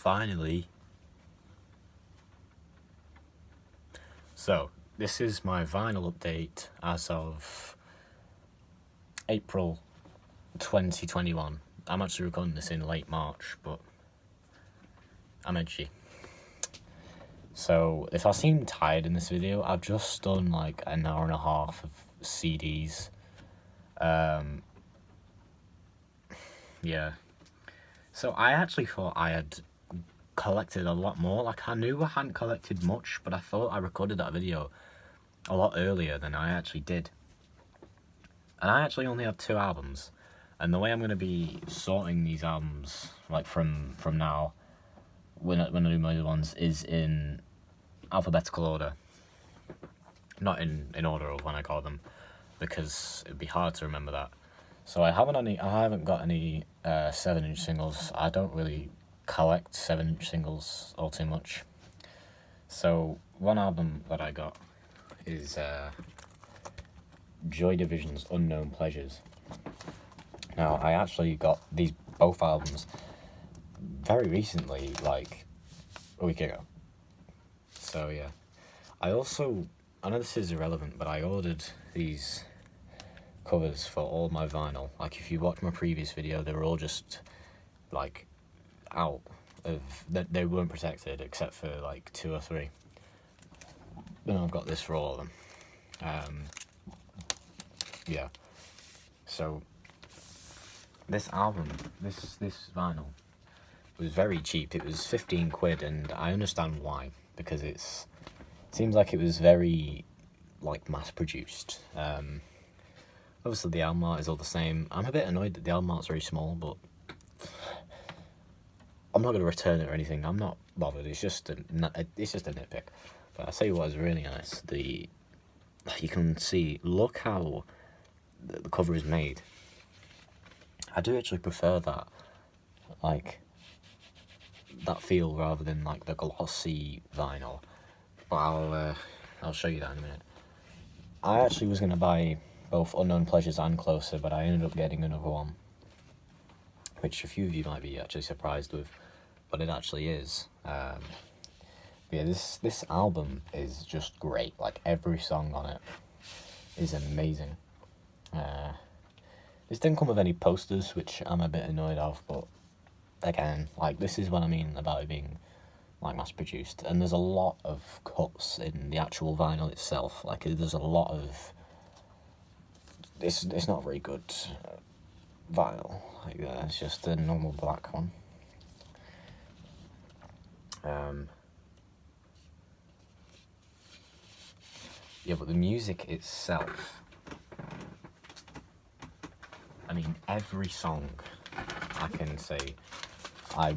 finally. So, this is my vinyl update as of April 2021. I'm actually recording this in late March, but I'm edgy. So, if I seem tired in this video, I've just done like an hour and a half of CDs. Yeah. So, I actually thought I had collected a lot more. Like, I knew I hadn't collected much, but I thought I recorded that video a lot earlier than I actually did. And I actually only have 2 albums. And the way I'm going to be sorting these albums, like from now, when I do my other ones, is in alphabetical order. Not in order of when I got them, because it'd be hard to remember that. So I haven't got any 7-inch singles. I don't really collect 7-inch singles all too much. So one album that I got is Joy Division's Unknown Pleasures. Now, I actually got both albums very recently, like a week ago. So yeah, I know this is irrelevant, but I ordered these covers for all my vinyl. Like, if you watch my previous video, they were all just like out of that, they weren't protected except for like 2 or 3. Then I've got this for all of them. Yeah. So this album, this vinyl was very cheap. It was 15 quid, and I understand why, because it seems like it was very like mass produced. Obviously the album art is all the same. I'm a bit annoyed that the album art's very small, but I'm not going to return it or anything. I'm not bothered. It's just a nitpick. But I'll tell you what is really nice. You can see, look how the cover is made. I do actually prefer that, like, that feel rather than like the glossy vinyl. But I'll show you that in a minute. I actually was going to buy both Unknown Pleasures and Closer, but I ended up getting another one, which a few of you might be actually surprised with, but it actually is. Yeah, this album is just great. Like, every song on it is amazing. This didn't come with any posters, which I'm a bit annoyed of, but again, like, this is what I mean about it being like mass produced. And there's a lot of cuts in the actual vinyl itself. Like, there's a lot of it's not very good vinyl. Like, it's just a normal black one. Yeah, but the music itself, I mean, every song I can say I'd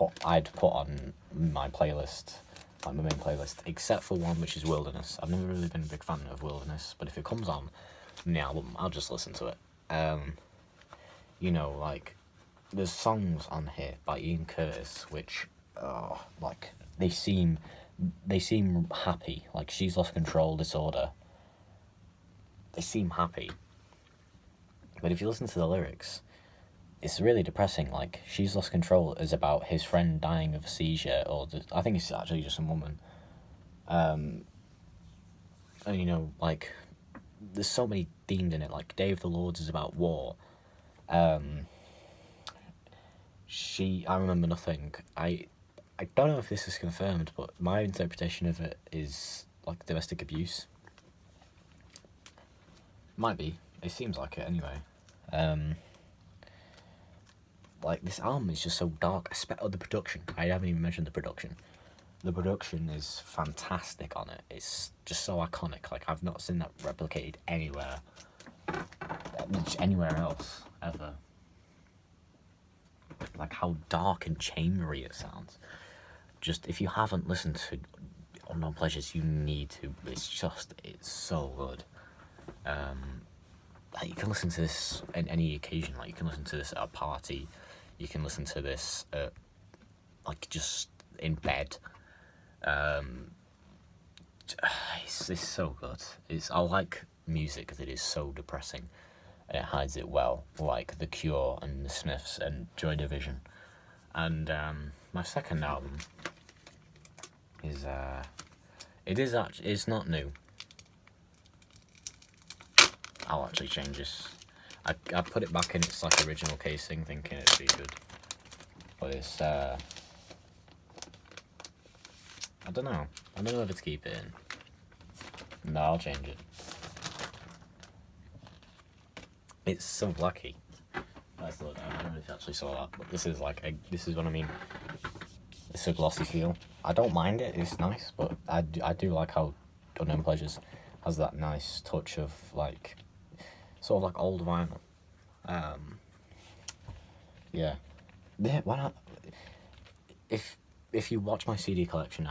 put on my playlist, like my main playlist, except for one, which is Wilderness. I've never really been a big fan of Wilderness, but if it comes on the album, I'll just listen to it. You know, like, there's songs on here by Ian Curtis which, like, they seem happy. Like, She's Lost Control, Disorder. They seem happy. But if you listen to the lyrics, it's really depressing. Like, She's Lost Control is about his friend dying of a seizure, or I think it's actually just a woman. And, you know, like, there's so many themes in it. Like, Day of the Lords is about war. I Remember Nothing. I don't know if this is confirmed, but my interpretation of it is like domestic abuse. Might be. It seems like it anyway. Like, this album is just so dark. The production. I haven't even mentioned the production. The production is fantastic on it. It's just so iconic. Like, I've not seen that replicated anywhere else ever. Like, how dark and chambery it sounds. Just, if you haven't listened to Unknown Pleasures, you need to. It's so good. Like, you can listen to this on any occasion. Like, you can listen to this at a party. You can listen to this at, like, just in bed. It's so good. I like music that is so depressing, and it hides it well, like The Cure and The Smiths and Joy Division. And my second album is it's not new. I'll actually change this. I put it back in its like original casing, thinking it'd be good, but it's I don't know. I don't know if to keep it in. No, I'll change it. It's so lucky. I don't know if you actually saw that, but this is what I mean. It's a glossy feel. I don't mind it. It's nice, but I do like how Unknown Pleasures has that nice touch of like sort of like old vinyl. Yeah. Why not? If you watch my CD collection,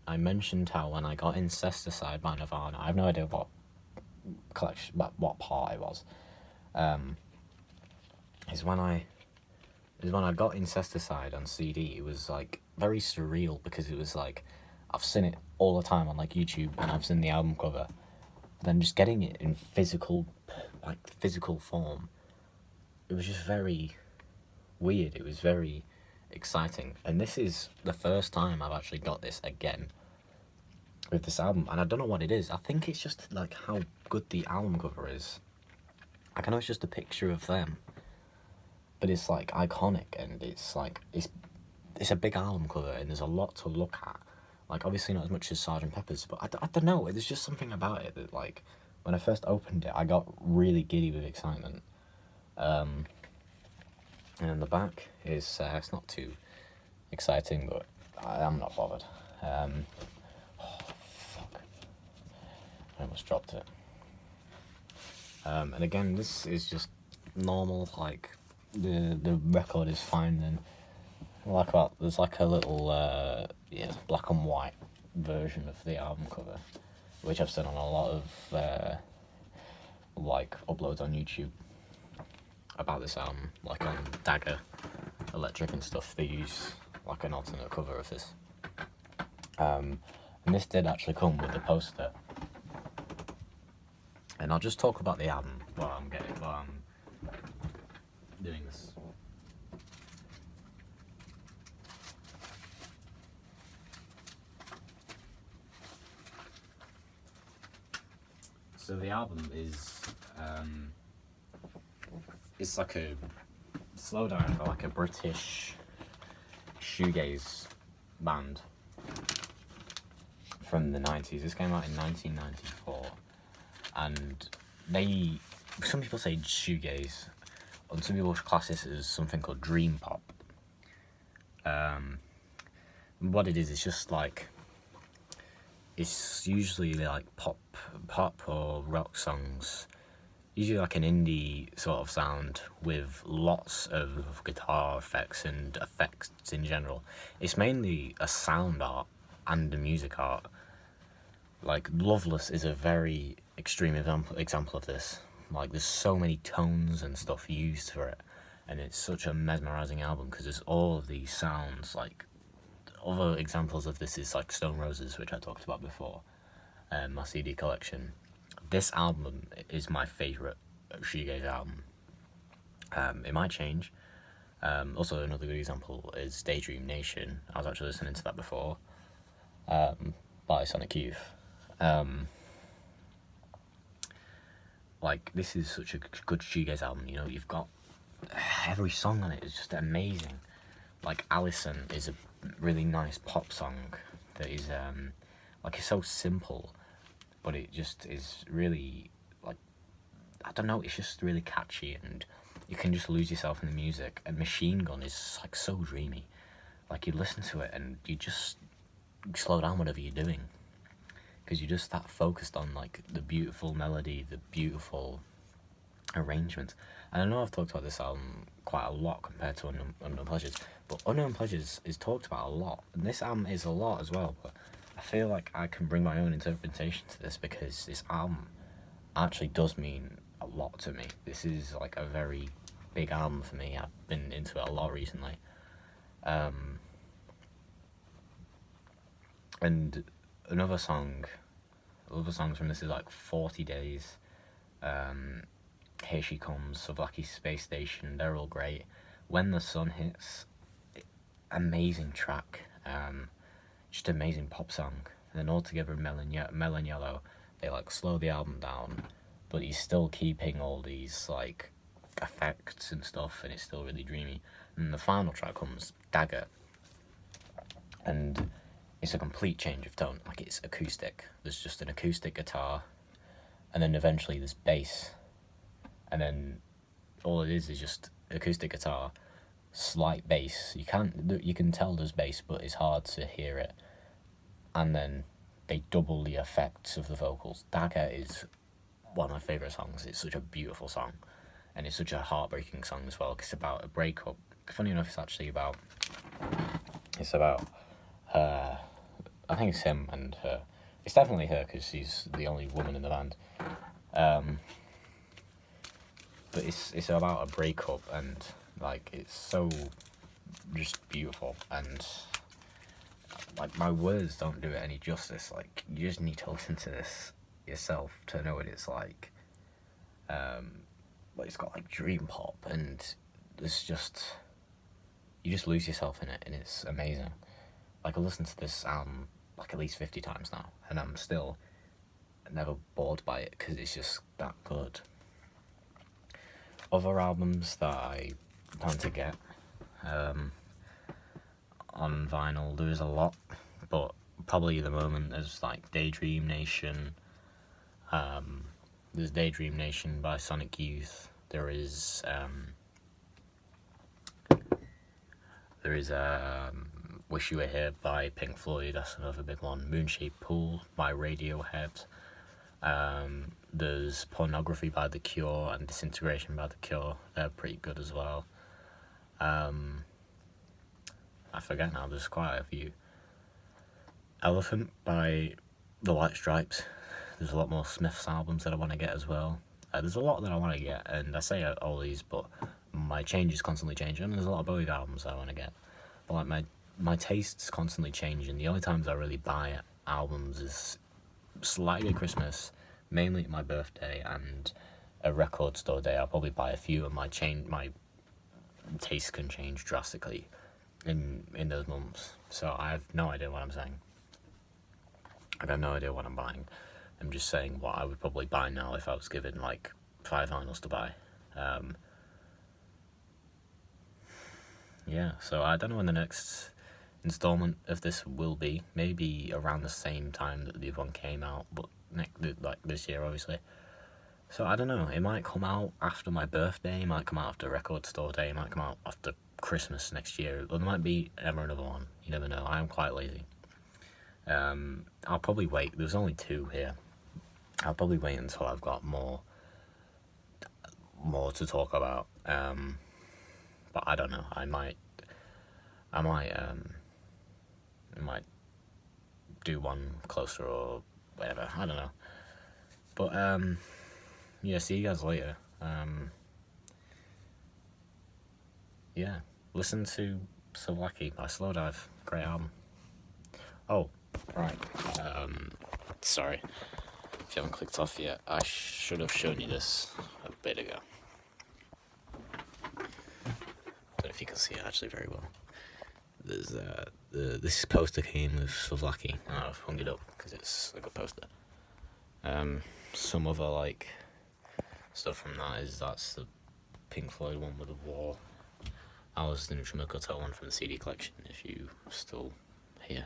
I mentioned how when I got Incesticide by Nirvana, I have no idea what part it was. Is when I got Incesticide on CD. It was like very surreal because it was like I've seen it all the time on like YouTube and I've seen the album cover. Then just getting it in physical form, it was just very weird. It was very exciting, and this is the first time I've actually got this again with this album, and I don't know what it is. I think it's just like how good the album cover is. I know it's just a picture of them, but it's like iconic, and it's like it's a big album cover, and there's a lot to look at. Like obviously not as much as Sgt. Pepper's, but I don't know. There's just something about it that like when I first opened it, I got really giddy with excitement. And in the back is it's not too exciting, but I'm not bothered. Oh fuck! I almost dropped it. And again, this is just normal. Like the record is fine, and like that, there's like a little black and white version of the album cover, which I've seen on a lot of like uploads on YouTube about this album, like on Dagger Electric and stuff. They use like an alternate cover of this, and this did actually come with a poster. And I'll just talk about the album while I'm doing this. So the album is it's like a Slowdive, like a British shoegaze band from the 90s. This came out in 1994, and some people say shoegaze, and some people class this as something called dream pop. What it is, it's just like, it's usually like pop or rock songs, usually like an indie sort of sound with lots of guitar effects and effects in general. It's mainly a sound art and a music art. Like Loveless is a very extreme example of this. Like there's so many tones and stuff used for it, and it's such a mesmerizing album because there's all of these sounds. Like other examples of this is like Stone Roses, which I talked about before, my CD collection. This album is my favourite shoegaze album. It might change. Also, another good example is Daydream Nation. I was actually listening to that before, by Sonic Youth. Like, this is such a good shoegaze album. You know, you've got every song on it is just amazing. Like Allison is a really nice pop song that is like, it's so simple, but it just is really, like, I don't know, it's just really catchy, and you can just lose yourself in the music. And Machine Gun is like so dreamy. Like you listen to it and you just slow down whatever you're doing, because you're just that focused on like the beautiful melody, the beautiful arrangement. And I know I've talked about this album quite a lot compared to Unknown Pleasures, but Unknown Pleasures is talked about a lot, and this album is a lot as well, but I feel like I can bring my own interpretation to this because this album actually does mean a lot to me. This is like a very big album for me. I've been into it a lot recently. And other songs from this is like 40 Days, Here She Comes, Savlaki Space Station. They're all great. When the Sun Hits, amazing track, just amazing pop song. And then altogether, Melon Yellow, they like slow the album down, but he's still keeping all these like effects and stuff, and it's still really dreamy. And the final track comes, Dagger, and it's a complete change of tone. Like, it's acoustic. There's just an acoustic guitar, and then eventually there's bass, and then all it is just acoustic guitar, slight bass. You can tell there's bass, but it's hard to hear it. And then they double the effects of the vocals. Dagger is one of my favourite songs. It's such a beautiful song, and it's such a heartbreaking song as well, because it's about a breakup. Funny enough, it's about I think it's him and her. It's definitely her, because she's the only woman in the band. But it's about a breakup, and like, it's so just beautiful, and like, my words don't do it any justice. Like, you just need to listen to this yourself to know what it's like. But it's got like dream pop, and it's just, you just lose yourself in it, and it's amazing. Like, I listened to this album like at least 50 times now, and I'm still never bored by it, because it's just that good. Other albums that I plan to get on vinyl, there's a lot, but probably at the moment there's like Daydream Nation. There's Daydream Nation by Sonic Youth. There is Wish You Were Here by Pink Floyd. That's another big one. Moonshaped Pool by Radiohead. There's Pornography by The Cure and Disintegration by The Cure. They're pretty good as well. I forget now, there's quite a few. Elephant by The White Stripes. There's a lot more Smiths albums that I want to get as well. There's a lot that I want to get, and I say all these, but my change is constantly changing, and there's a lot of Bowie albums I want to get. But like, my tastes constantly change, and the only times I really buy albums is slightly at Christmas, mainly at my birthday, and a record store day. I'll probably buy a few, and my taste can change drastically in those months. So I have no idea what I'm saying. I have no idea what I'm buying. I'm just saying what I would probably buy now if I was given like 5 vinyls to buy. Yeah, so I don't know when the next installment of this will be. Maybe around the same time that the other one came out, but like this year, obviously. So I don't know, it might come out after my birthday, it might come out after record store day, it might come out after Christmas next year, or there might be ever another one. You never know. I am quite lazy. I'll probably wait. There's only 2 here. I'll probably wait until I've got more to talk about. But I don't know. I might do one closer or whatever. I don't know. But yeah. See you guys later. Yeah. Listen to Slowdive by Slowdive. Great album. Oh, right. Sorry. If you haven't clicked off yet, I should have shown you this a bit ago. Don't know if you can see it actually very well. There's this poster came with Slowdive. I've hung it up because it's a good poster. Some other like stuff from that's the Pink Floyd one with the wall. I was the Nutriment Hotel one from the CD collection, if you still here.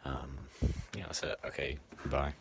Yeah, that's it. Okay, bye.